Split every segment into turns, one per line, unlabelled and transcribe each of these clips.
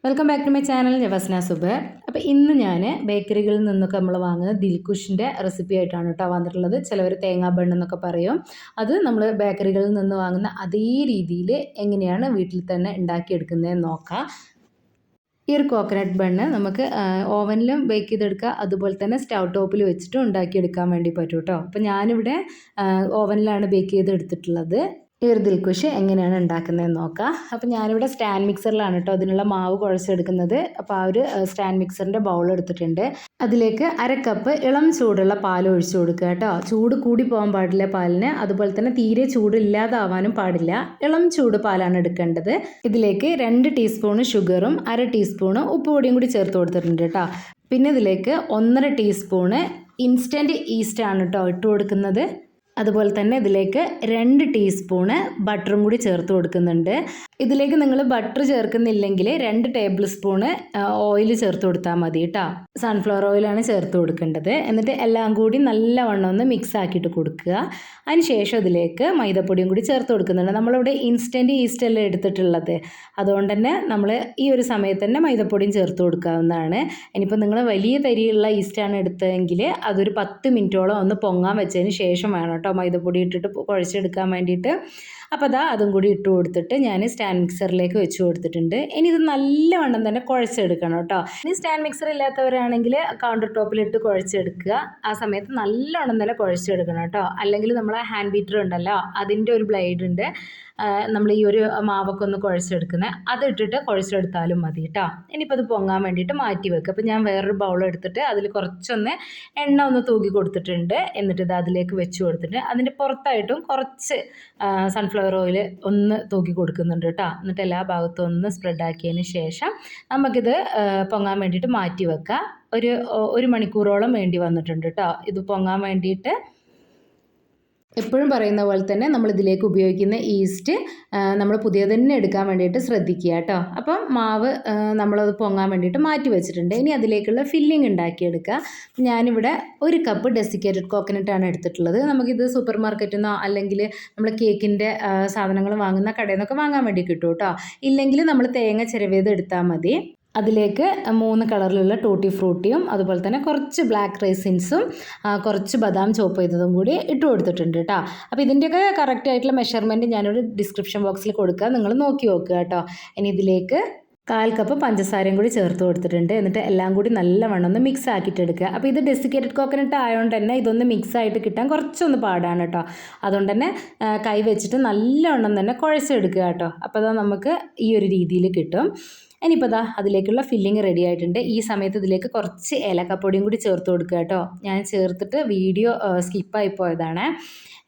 Welcome back to my channel. ഞാൻ വസ്ന സുബർ. അപ്പോൾ ഇന്ന് ഞാൻ ബേക്കറികളിൽ നിന്നൊക്കെ നമ്മൾ വാങ്ങുന്ന ദിൽഖുഷിൻ്റെ റെസിപ്പി ആയിട്ടാണ് കേട്ടോ വന്നിട്ടുള്ളത്. ചിലവർ തേങ്ങാ ബണ്ണ് എന്നൊക്കെ പറയും. അത് നമ്മൾ ബേക്കറികളിൽ നിന്ന് വാങ്ങുന്ന അതേ രീതിയിൽ എങ്ങനെയാണ് വീട്ടിൽ തന്നെ ഉണ്ടാക്കിയെടുക്കുന്നതെന്ന് നോക്കാം. ഈ ഒരു കോക്കനട്ട് ബണ്ണ് നമുക്ക് ഓവനിലും ബേക്ക് ചെയ്തെടുക്കുക, അതുപോലെ തന്നെ സ്റ്റൗ ടോപ്പിൽ വെച്ചിട്ടും ഉണ്ടാക്കിയെടുക്കാൻ വേണ്ടി പറ്റും കേട്ടോ. അപ്പോൾ ഞാനിവിടെ ഓവനിലാണ് ബേക്ക് ചെയ്തെടുത്തിട്ടുള്ളത്. ഈ ഒരു ദിൽഖുഷ് എങ്ങനെയാണ് ഉണ്ടാക്കുന്നതെന്ന് നോക്കാം. അപ്പോൾ ഞാനിവിടെ സ്റ്റാൻഡ് മിക്സറിലാണ് കേട്ടോ അതിനുള്ള മാവ് കുഴച്ചെടുക്കുന്നത്. അപ്പോൾ ആ ഒരു സ്റ്റാൻഡ് മിക്സറിൻ്റെ ബൗൾ എടുത്തിട്ടുണ്ട്. അതിലേക്ക് 1/2 കപ്പ് ഇളം ചൂടുള്ള പാൽ ഒഴിച്ചു കൊടുക്കുക കേട്ടോ. ചൂട് കൂടി പോകാൻ പാടില്ല പാലിന്, അതുപോലെ തന്നെ തീരെ ചൂടില്ലാതാവാനും പാടില്ല. ഇളം ചൂട് പാലാണ് എടുക്കേണ്ടത്. ഇതിലേക്ക് 2 ടീസ്പൂണ് ഷുഗറും 1/2 ടീസ്പൂണ് ഉപ്പുപൊടിയും കൂടി ചേർത്ത് കൊടുത്തിട്ടുണ്ട് കേട്ടോ. പിന്നെ ഇതിലേക്ക് 1.5 ടീസ്പൂണ് ഇൻസ്റ്റൻറ്റ് ഈസ്റ്റ് ആണ് കേട്ടോ ഇട്ട് കൊടുക്കുന്നത്. അതുപോലെ തന്നെ ഇതിലേക്ക് 2 ടീസ്പൂണ് ബട്ടറും കൂടി ചേർത്ത് കൊടുക്കുന്നുണ്ട്. ഇതിലേക്ക് നിങ്ങൾ ബട്ടർ ചേർക്കുന്നില്ലെങ്കിൽ 2 ടേബിൾ സ്പൂണ് ഓയിൽ ചേർത്ത് കൊടുത്താൽ മതി കേട്ടോ. സൺഫ്ലവർ ഓയിലാണ് ചേർത്ത് കൊടുക്കേണ്ടത്. എന്നിട്ട് എല്ലാം കൂടി നല്ലവണ്ണം ഒന്ന് മിക്സ് ആക്കിയിട്ട് കൊടുക്കുക. അതിനുശേഷം ഇതിലേക്ക് മൈദപ്പൊടിയും കൂടി ചേർത്ത് കൊടുക്കുന്നുണ്ട്. നമ്മളിവിടെ ഇൻസ്റ്റൻറ്റ് ഈസ്റ്റ് അല്ലേ എടുത്തിട്ടുള്ളത്, അതുകൊണ്ട് തന്നെ നമ്മൾ ഈ ഒരു സമയത്ത് തന്നെ മൈദപ്പൊടിയും ചേർത്ത് കൊടുക്കാവുന്നതാണ്. ഇനിയിപ്പോൾ നിങ്ങൾ വലിയ തരിയുള്ള ഈസ്റ്റാണ് എടുത്തതെങ്കിൽ അതൊരു 10 മിനിറ്റോളം ഒന്ന് പൊങ്ങാൻ വെച്ചതിന് ശേഷം വേണം കേട്ടോ മൈദപ്പൊടി ഇട്ടിട്ട് കുഴച്ചെടുക്കാൻ വേണ്ടിയിട്ട്. അപ്പോൾ അതും കൂടി ഇട്ട് കൊടുത്തിട്ട് ഞാൻ സ്റ്റാൻഡ് മിക്സറിലേക്ക് വെച്ച് കൊടുത്തിട്ടുണ്ട്. ഇനി ഇത് നല്ലവണ്ണം തന്നെ കുഴച്ചെടുക്കണം കേട്ടോ. ഇനി സ്റ്റാൻഡ് മിക്സർ ഇല്ലാത്തവരാണെങ്കിൽ കൗണ്ടർ ടോപ്പിലിട്ട് കുഴച്ചെടുക്കുക. ആ സമയത്ത് നല്ലവണ്ണം തന്നെ കുഴച്ചെടുക്കണം കേട്ടോ. അല്ലെങ്കിൽ നമ്മളെ ഹാൻഡ് ബീറ്റർ ഉണ്ടല്ലോ, അതിൻ്റെ ഒരു ബ്ലേഡ് ഉണ്ട്, നമ്മൾ ഈ ഒരു മാവൊക്കെ ഒന്ന് കുഴച്ചെടുക്കുന്നത്, അതിട്ടിട്ട് കുഴച്ചെടുത്താലും മതി കേട്ടോ. ഇനിയിപ്പോൾ അത് പൊങ്ങാൻ വേണ്ടിയിട്ട് മാറ്റി വെക്കുക. അപ്പോൾ ഞാൻ വേറൊരു ബൗൾ എടുത്തിട്ട് അതിൽ കുറച്ചൊന്ന് എണ്ണ ഒന്ന് തൂക്കി കൊടുത്തിട്ടുണ്ട്. എന്നിട്ട് ഇത് അതിലേക്ക് വെച്ച് കൊടുത്തിട്ട് അതിൻ്റെ പുറത്തായിട്ടും കുറച്ച് സൺഫ്ലവർ ഓയിൽ ഒന്ന് തൂക്കി കൊടുക്കുന്നുണ്ട് കേട്ടോ. എന്നിട്ട് എല്ലാ ഭാഗത്തും ഒന്ന് സ്പ്രെഡ് ആക്കിയതിന് ശേഷം നമുക്കിത് പൊങ്ങാൻ വേണ്ടിയിട്ട് മാറ്റി വെക്കാം. ഒരു മണിക്കൂറോളം വേണ്ടി വന്നിട്ടുണ്ട് കേട്ടോ ഇത് പൊങ്ങാൻ വേണ്ടിയിട്ട്. എപ്പോഴും പറയുന്ന പോലെ തന്നെ നമ്മൾ ഇതിലേക്ക് ഉപയോഗിക്കുന്ന ഈസ്റ്റ് നമ്മൾ പുതിയത് തന്നെ എടുക്കാൻ വേണ്ടിയിട്ട് ശ്രദ്ധിക്കുക കേട്ടോ. അപ്പം മാവ് നമ്മളത് പൊങ്ങാൻ വേണ്ടിയിട്ട് മാറ്റി വെച്ചിട്ടുണ്ട്. ഇനി അതിലേക്കുള്ള ഫില്ലിംഗ് ഉണ്ടാക്കിയെടുക്കുക. ഞാനിവിടെ 1 കപ്പ് ഡെസിക്കേറ്റഡ് കോക്കനട്ടാണ് എടുത്തിട്ടുള്ളത്. നമുക്കിത് സൂപ്പർ മാർക്കറ്റിൽ നിന്നോ അല്ലെങ്കിൽ നമ്മൾ കേക്കിൻ്റെ സാധനങ്ങൾ വാങ്ങുന്ന കടയിൽ നിന്നൊക്കെ വാങ്ങാൻ വേണ്ടി കിട്ടും കേട്ടോ. ഇല്ലെങ്കിൽ നമ്മൾ തേങ്ങ ചിരവിയത് എടുത്താൽ മതി. അതിലേക്ക് 3 കളറിലുള്ള ടൂട്ടി ഫ്രൂട്ടിയും അതുപോലെ തന്നെ കുറച്ച് ബ്ലാക്ക് റൈസിൻസും കുറച്ച് ബദാം ചോപ്പ് ചെയ്തതും കൂടി ഇട്ട് കൊടുത്തിട്ടുണ്ട് കേട്ടോ. അപ്പോൾ ഇതിൻ്റെയൊക്കെ കറക്റ്റ് ആയിട്ടുള്ള മെഷർമെൻറ്റ് ഞാനൊരു ഡിസ്ക്രിപ്ഷൻ ബോക്സിൽ കൊടുക്കുക, നിങ്ങൾ നോക്കി നോക്കുക കേട്ടോ. ഇനി ഇതിലേക്ക് 1/4 കപ്പ് പഞ്ചസാരയും കൂടി ചേർത്ത് കൊടുത്തിട്ടുണ്ട്. എന്നിട്ട് എല്ലാം കൂടി നല്ലവണ്ണം ഒന്ന് മിക്സ് ആക്കിയിട്ട് എടുക്കുക. അപ്പോൾ ഇത് ഡെസിക്കേറ്റഡ് കോക്കനട്ട് ആയതുകൊണ്ട് തന്നെ ഇതൊന്ന് മിക്സ് ആയിട്ട് കിട്ടാൻ കുറച്ചൊന്ന് പാടാണ് കേട്ടോ. അതുകൊണ്ട് തന്നെ കൈ വെച്ചിട്ട് നല്ലവണ്ണം തന്നെ കുഴച്ചെടുക്കുക കേട്ടോ. അപ്പോൾ അത് നമുക്ക് ഈ ഒരു രീതിയിൽ കിട്ടും. ഇനിയിപ്പോൾ അതിലേക്കുള്ള ഫില്ലിങ് റെഡി ആയിട്ടുണ്ട്. ഈ സമയത്ത് ഇതിലേക്ക് കുറച്ച് ഏലക്കപ്പൊടിയും കൂടി ചേർത്ത് കൊടുക്കുക കേട്ടോ. ഞാൻ ചേർത്തിട്ട് വീഡിയോ സ്കിപ്പായി പോയതാണ്.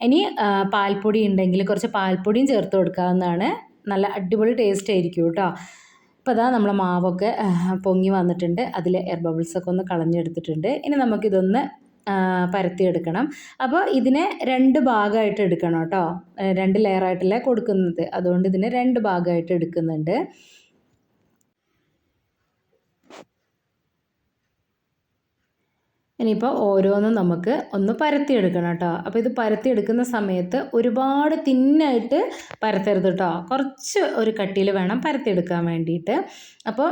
ഇനി പാൽപ്പൊടി ഉണ്ടെങ്കിൽ കുറച്ച് പാൽപ്പൊടിയും ചേർത്ത് കൊടുക്കാവുന്നതാണ്. നല്ല അടിപൊളി ടേസ്റ്റ് ആയിരിക്കും കേട്ടോ. അപ്പോൾ നമ്മളെ മാവൊക്കെ പൊങ്ങി വന്നിട്ടുണ്ട്. അതിൽ എയർ ബബിൾസൊക്കെ ഒന്ന് കളഞ്ഞെടുത്തിട്ടുണ്ട്. ഇനി നമുക്കിതൊന്ന് പരത്തിയെടുക്കണം. അപ്പോൾ ഇതിനെ 2 ഭാഗമായിട്ട് എടുക്കണം കേട്ടോ. 2 ലെയറായിട്ടല്ല കൊടുക്കുന്നത്, അതുകൊണ്ട് ഇതിനെ 2 ഭാഗമായിട്ട് എടുക്കുന്നുണ്ട്. ഇനിയിപ്പോൾ ഓരോന്നും നമുക്ക് ഒന്ന് പരത്തിയെടുക്കണം കേട്ടോ. അപ്പോൾ ഇത് പരത്തിയെടുക്കുന്ന സമയത്ത് ഒരുപാട് തിന്നായിട്ട് പരത്തരുത് കേട്ടോ. കുറച്ച് ഒരു കട്ടിയിൽ വേണം പരത്തിയെടുക്കാൻ വേണ്ടിയിട്ട്. അപ്പോൾ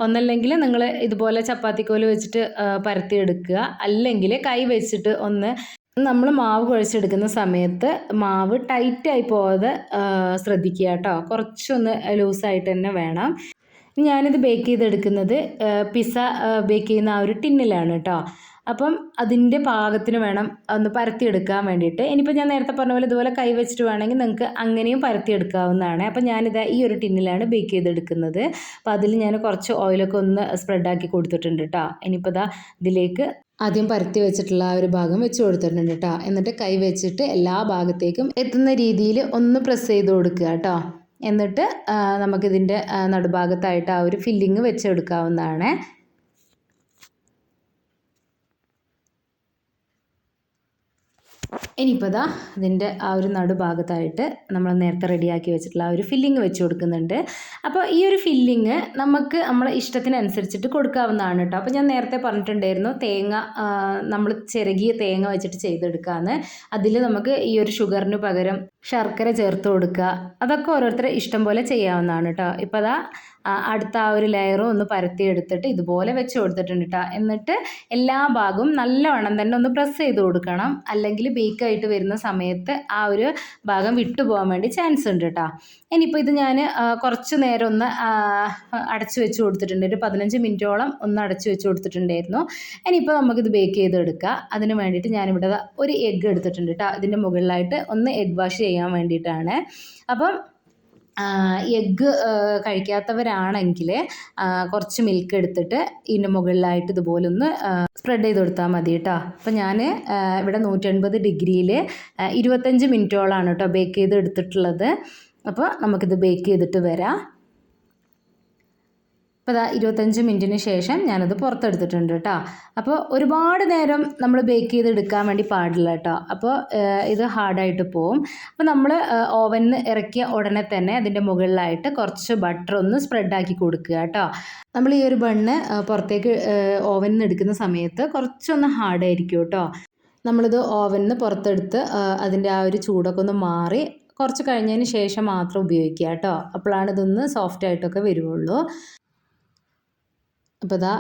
ഒന്നല്ലെങ്കിൽ നിങ്ങൾ ഇതുപോലെ ചപ്പാത്തിക്കോല് വെച്ചിട്ട് പരത്തിയെടുക്കുക, അല്ലെങ്കിൽ കൈ വെച്ചിട്ട് ഒന്ന് നമ്മൾ മാവ് കുഴച്ചെടുക്കുന്ന സമയത്ത് മാവ് ടൈറ്റായി പോകാതെ ശ്രദ്ധിക്കുക കേട്ടോ. കുറച്ചൊന്ന് ലൂസായിട്ട് തന്നെ വേണം. ഞാനിത് ബേക്ക് ചെയ്തെടുക്കുന്നത് പിസ്സ ബേക്ക് ചെയ്യുന്ന ആ ഒരു ടിന്നിലാണ് കേട്ടോ. അപ്പം അതിൻ്റെ പാകത്തിന് വേണം ഒന്ന് പരത്തിയെടുക്കാൻ വേണ്ടിയിട്ട്. ഇനിയിപ്പോൾ ഞാൻ നേരത്തെ പറഞ്ഞ പോലെ ഇതുപോലെ കൈ വെച്ചിട്ട് വേണമെങ്കിൽ നിങ്ങൾക്ക് അങ്ങനെയും പരത്തിയെടുക്കാവുന്നതാണ്. അപ്പം ഞാനിത് ഈ ഒരു ടിന്നിലാണ് ബേക്ക് ചെയ്തെടുക്കുന്നത്. അപ്പോൾ അതിൽ ഞാൻ കുറച്ച് ഓയിലൊക്കെ ഒന്ന് സ്പ്രെഡാക്കി കൊടുത്തിട്ടുണ്ട് കേട്ടോ. ഇനിയിപ്പോൾ ഇതിലേക്ക് ആദ്യം പരത്തി വെച്ചിട്ടുള്ള ആ ഒരു ഭാഗം വെച്ച് കൊടുത്തിട്ടുണ്ട് കേട്ടോ. എന്നിട്ട് കൈ വെച്ചിട്ട് എല്ലാ ഭാഗത്തേക്കും എത്തുന്ന രീതിയിൽ ഒന്ന് പ്രസ് ചെയ്ത് കൊടുക്കുക കേട്ടോ. എന്നിട്ട് നമുക്കിതിൻ്റെ നടുഭാഗത്തായിട്ട് ആ ഒരു ഫില്ലിങ് വെച്ചെടുക്കാവുന്നതാണ്. ഇനിയിപ്പോൾ ഇതിൻ്റെ ആ ഒരു നടുഭാഗത്തായിട്ട് നമ്മൾ നേരത്തെ റെഡിയാക്കി വെച്ചിട്ടുള്ള ആ ഒരു ഫില്ലിങ് വെച്ച് കൊടുക്കുന്നുണ്ട്. അപ്പോൾ ഈ ഒരു ഫില്ലിങ് നമുക്ക് നമ്മളെ ഇഷ്ടത്തിനനുസരിച്ചിട്ട് കൊടുക്കാവുന്നതാണ് കേട്ടോ. അപ്പോൾ ഞാൻ നേരത്തെ പറഞ്ഞിട്ടുണ്ടായിരുന്നു തേങ്ങ നമ്മൾ ചിരകിയ തേങ്ങ വെച്ചിട്ട് ചെയ്തെടുക്കാമെന്ന്. അതിൽ നമുക്ക് ഈ ഒരു ഷുഗറിന് പകരം ശർക്കര ചേർത്ത് കൊടുക്കുക. അതൊക്കെ ഓരോരുത്തരുടെ ഇഷ്ടം പോലെ ചെയ്യാവുന്നതാണ് കേട്ടോ. ഇപ്പോൾ അതാ അടുത്ത ആ ഒരു ലെയറും ഒന്ന് പരത്തിയെടുത്തിട്ട് ഇതുപോലെ വെച്ച് കൊടുത്തിട്ടുണ്ട് കേട്ടോ. എന്നിട്ട് എല്ലാ ഭാഗവും നല്ലവണ്ണം തന്നെ ഒന്ന് പ്രസ് ചെയ്ത് കൊടുക്കണം. അല്ലെങ്കിൽ ബേക്കായിട്ട് വരുന്ന സമയത്ത് ആ ഒരു ഭാഗം വിട്ടുപോകാൻ വേണ്ടി ചാൻസ് ഉണ്ട് കേട്ടോ. ഇനിയിപ്പോൾ ഇത് ഞാൻ കുറച്ച് നേരം ഒന്ന് അടച്ചു വെച്ച് കൊടുത്തിട്ടുണ്ട്. ഒരു 15 മിനിറ്റോളം ഒന്ന് അടച്ചു വെച്ച് കൊടുത്തിട്ടുണ്ടായിരുന്നു. ഇനിയിപ്പോൾ നമുക്കിത് ബേക്ക് ചെയ്തെടുക്കുക. അതിന് വേണ്ടിയിട്ട് ഞാനിവിടെ ഒരു എഗ്ഗ് എടുത്തിട്ടുണ്ട് കേട്ടോ. ഇതിൻ്റെ മുകളിലായിട്ട് ഒന്ന് എഗ്ഗ് വാഷ് ചെയ്യാൻ വേണ്ടിയിട്ടാണ്. അപ്പം എഗ്ഗ് കഴിക്കാത്തവരാണെങ്കിൽ കുറച്ച് മിൽക്ക് എടുത്തിട്ട് ഇതിൻ്റെ മുകളിലായിട്ട് ഇതുപോലെ ഒന്ന് സ്പ്രെഡ് ചെയ്ത് കൊടുത്താൽ മതി കേട്ടോ. അപ്പോൾ ഞാൻ ഇവിടെ 180 ഡിഗ്രിയിൽ 25 മിനിറ്റോളാണ് കേട്ടോ ബേക്ക് ചെയ്ത് എടുത്തിട്ടുള്ളത്. അപ്പോൾ നമുക്കിത് ബേക്ക് ചെയ്തിട്ട് വരാം. അപ്പോൾ 25 മിനിറ്റിന് ശേഷം ഞാനത് പുറത്തെടുത്തിട്ടുണ്ട് കേട്ടോ. അപ്പോൾ ഒരുപാട് നേരം നമ്മൾ ബേക്ക് ചെയ്തെടുക്കാൻ വേണ്ടി പാടില്ല കേട്ടോ. അപ്പോൾ ഇത് ഹാർഡായിട്ട് പോവും. അപ്പോൾ നമ്മൾ ഓവനിൽ നിന്ന് ഇറക്കിയ ഉടനെ തന്നെ അതിൻ്റെ മുകളിലായിട്ട് കുറച്ച് ബട്ടർ ഒന്ന് സ്പ്രെഡാക്കി കൊടുക്കുക കേട്ടോ. നമ്മൾ ഈ ഒരു ബണ്ണ് പുറത്തേക്ക് ഓവനിൽ നിന്ന് എടുക്കുന്ന സമയത്ത് കുറച്ചൊന്ന് ഹാർഡായിരിക്കും കേട്ടോ. നമ്മളിത് ഓവനിൽ നിന്ന് പുറത്തെടുത്ത് അതിൻ്റെ ആ ഒരു ചൂടൊക്കെ ഒന്ന് മാറി കുറച്ച് കഴിഞ്ഞതിന് ശേഷം മാത്രം ഉപയോഗിക്കുക കേട്ടോ. അപ്പോഴാണ് ഇതൊന്ന് സോഫ്റ്റായിട്ടൊക്കെ വരുള്ളൂ. അപ്പോൾ ഇതാ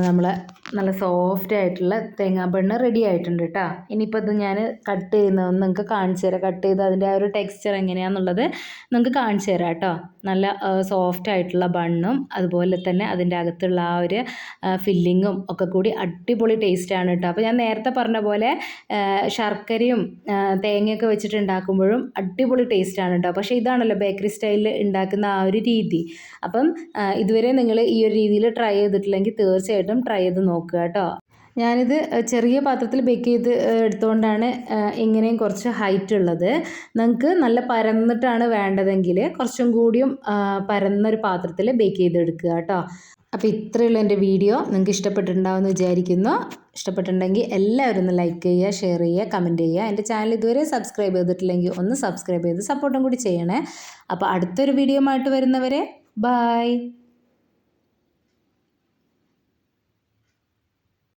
നമ്മളെ നല്ല സോഫ്റ്റ് ആയിട്ടുള്ള തേങ്ങാ ബണ്ണ് റെഡി ആയിട്ടുണ്ട് കേട്ടോ. ഇനിയിപ്പോൾ ഇത് ഞാൻ കട്ട് ചെയ്യുന്നതൊന്ന് നിങ്ങൾക്ക് കാണിച്ചു തരാം. കട്ട് ചെയ്ത് അതിൻ്റെ ആ ഒരു ടെക്സ്ചർ എങ്ങനെയാണെന്നുള്ളത് നിങ്ങൾക്ക് കാണിച്ചു തരാം കേട്ടോ. നല്ല സോഫ്റ്റ് ആയിട്ടുള്ള ബണ്ണും അതുപോലെ തന്നെ അതിൻ്റെ അകത്തുള്ള ആ ഒരു ഫില്ലിങ്ങും ഒക്കെ കൂടി അടിപൊളി ടേസ്റ്റാണ് കേട്ടോ. അപ്പോൾ ഞാൻ നേരത്തെ പറഞ്ഞ പോലെ ശർക്കരയും തേങ്ങയൊക്കെ വെച്ചിട്ട് ഉണ്ടാക്കുമ്പോഴും അടിപൊളി ടേസ്റ്റാണ് കേട്ടോ. പക്ഷേ ഇതാണല്ലോ ബേക്കറി സ്റ്റൈലിൽ ഉണ്ടാക്കുന്ന ആ ഒരു രീതി. അപ്പം ഇതുവരെ നിങ്ങൾ ഈ ഒരു രീതിയിൽ ട്രൈ ചെയ്തിട്ടില്ലെങ്കിൽ തീർച്ചയായിട്ടും ട്രൈ ചെയ്ത് നോക്കുക കേട്ടോ. ഞാനിത് ചെറിയ പാത്രത്തിൽ ബേക്ക് ചെയ്ത് എടുത്തുകൊണ്ടാണ് ഇങ്ങനെയും കുറച്ച് ഹൈറ്റ് ഉള്ളത്. നിങ്ങൾക്ക് നല്ല പരന്നിട്ടാണ് വേണ്ടതെങ്കിൽ കുറച്ചും കൂടിയും പരന്നൊരു പാത്രത്തിൽ ബേക്ക് ചെയ്തെടുക്കുക കേട്ടോ. അപ്പോൾ ഇത്രയുള്ള എൻ്റെ വീഡിയോ നിങ്ങൾക്ക് ഇഷ്ടപ്പെട്ടിട്ടുണ്ടാവുമെന്ന് വിചാരിക്കുന്നു. ഇഷ്ടപ്പെട്ടിട്ടുണ്ടെങ്കിൽ എല്ലാവരും ഒന്ന് ലൈക്ക് ചെയ്യുക, ഷെയർ ചെയ്യുക, കമൻറ്റ് ചെയ്യുക. എൻ്റെ ചാനൽ ഇതുവരെ സബ്സ്ക്രൈബ് ചെയ്തിട്ടില്ലെങ്കിൽ ഒന്ന് സബ്സ്ക്രൈബ് ചെയ്ത് സപ്പോർട്ടും കൂടി ചെയ്യണേ. അപ്പോൾ അടുത്തൊരു വീഡിയോ ആയിട്ട് വരുന്നവരെ ബൈ.